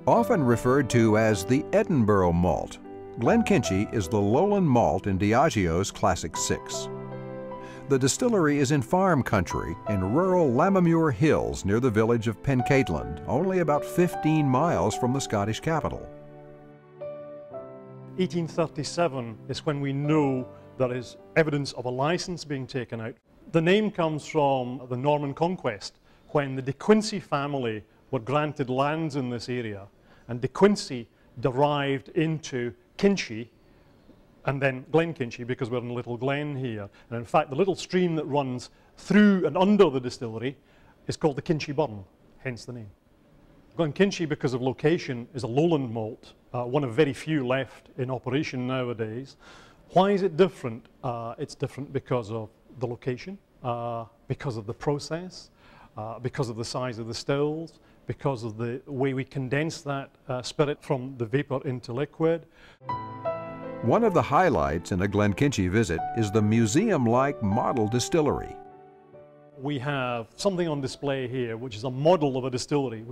Often referred to as the Edinburgh malt, Glenkinchie is the lowland malt in Diageo's Classic 6. The distillery is in farm country in rural Lammermuir Hills near the village of Pentcaitland, only about 15 miles from the Scottish capital. 1837 is when we know there is evidence of a license being taken out. The name comes from the Norman conquest, when the de Quincey family were granted lands in this area, and de Quincey derived into Kinchie and then Glenkinchie, because we're in a little glen here. And in fact, the little stream that runs through and under the distillery is called the Kinchie Burn, hence the name. Glenkinchie, because of location, is a lowland malt, one of very few left in operation nowadays. Why is it different? It's different because of the location, because of the process, because of the size of the stills, because of the way we condense that spirit from the vapor into liquid. One of the highlights in a Glenkinchie visit is the museum-like model distillery. We have something on display here, which is a model of a distillery,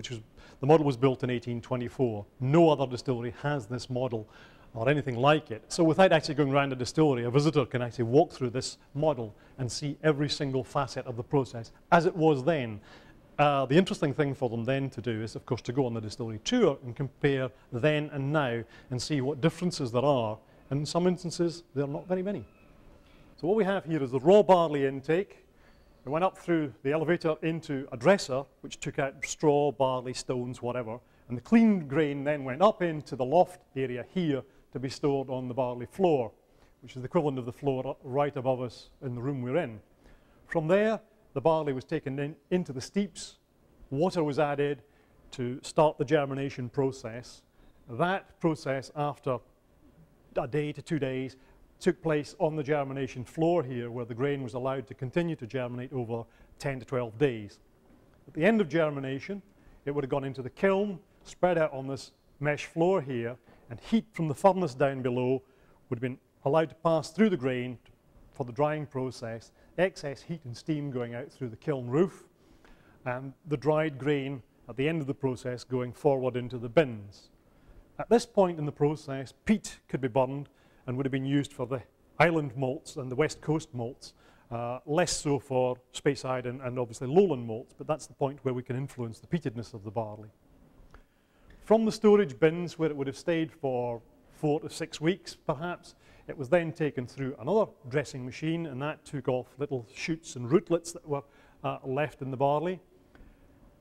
the model was built in 1824. No other distillery has this model or anything like it. So without actually going around a distillery, a visitor can actually walk through this model and see every single facet of the process as it was then. The interesting thing for them then to do is, of course, to go on the distillery tour and compare then and now and see what differences there are. And in some instances, there are not very many. So what we have here is the raw barley intake. We went up through the elevator into a dresser, which took out straw, barley, stones, whatever. And the clean grain then went up into the loft area here to be stored on the barley floor, which is the equivalent of the floor right above us in the room we're in. From there, the barley was taken into the steeps. Water was added to start the germination process. That process, after a day to 2 days, took place on the germination floor here, where the grain was allowed to continue to germinate over 10 to 12 days. At the end of germination, it would have gone into the kiln, spread out on this mesh floor here, and heat from the furnace down below would have been allowed to pass through the grain for the drying process, excess heat and steam going out through the kiln roof, and the dried grain at the end of the process going forward into the bins. At this point in the process, peat could be burned and would have been used for the island malts and the west coast malts, less so for Speyside and obviously lowland malts, but that's the point where we can influence the peatedness of the barley. From the storage bins, where it would have stayed for 4 to 6 weeks perhaps, it was then taken through another dressing machine, and that took off little shoots and rootlets that were left in the barley.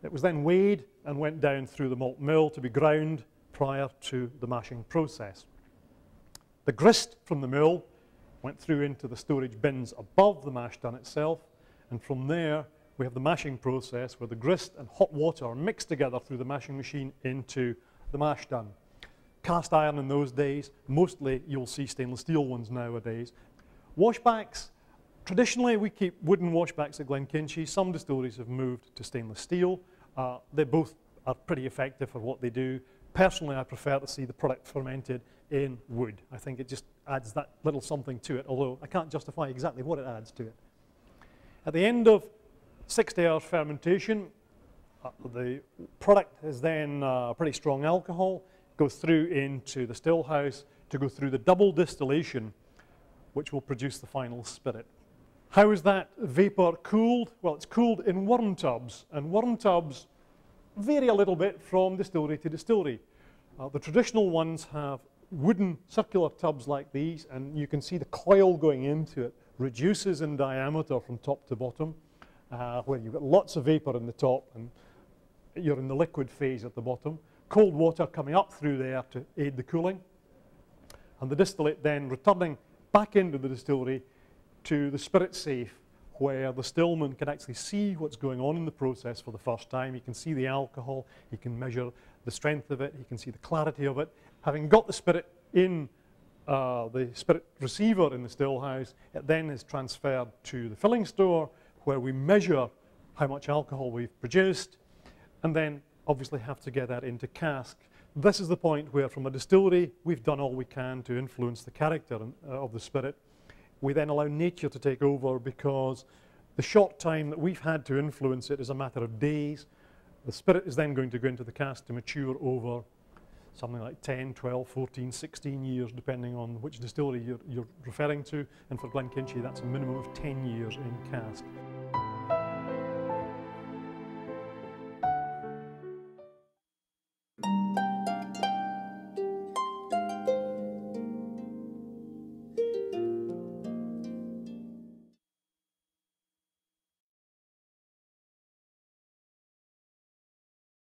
It was then weighed and went down through the malt mill to be ground prior to the mashing process. The grist from the mill went through into the storage bins above the mash tun itself, and from there we have the mashing process where the grist and hot water are mixed together through the mashing machine into the mash tun. Cast iron in those days, mostly you'll see stainless steel ones nowadays. Washbacks, traditionally we keep wooden washbacks at Glenkinchie. Some distilleries have moved to stainless steel. They both are pretty effective for what they do. Personally, I prefer to see the product fermented in wood. I think it just adds that little something to it, although I can't justify exactly what it adds to it. At the end of 60 hours fermentation, the product is then pretty strong alcohol, goes through into the still house to go through the double distillation, which will produce the final spirit. How is that vapor cooled? Well, it's cooled in worm tubs, and worm tubs vary a little bit from distillery to distillery. The traditional ones have wooden circular tubs like these, and you can see the coil going into it reduces in diameter from top to bottom, where you've got lots of vapor in the top and you're in the liquid phase at the bottom. Cold water coming up through there to aid the cooling, and the distillate then returning back into the distillery to the spirit safe, where the stillman can actually see what's going on in the process for the first time. He can see the alcohol, he can measure the strength of it, he can see the clarity of it. Having got the spirit in the spirit receiver in the still house, it then is transferred to the filling store, where we measure how much alcohol we've produced, and then obviously have to get that into cask. This is the point where, from a distillery, we've done all we can to influence the character of the spirit. We then allow nature to take over, because the short time that we've had to influence it is a matter of days. The spirit is then going to go into the cask to mature over something like 10, 12, 14, 16 years, depending on which distillery you're referring to. And for Glenkinchie, that's a minimum of 10 years in cask.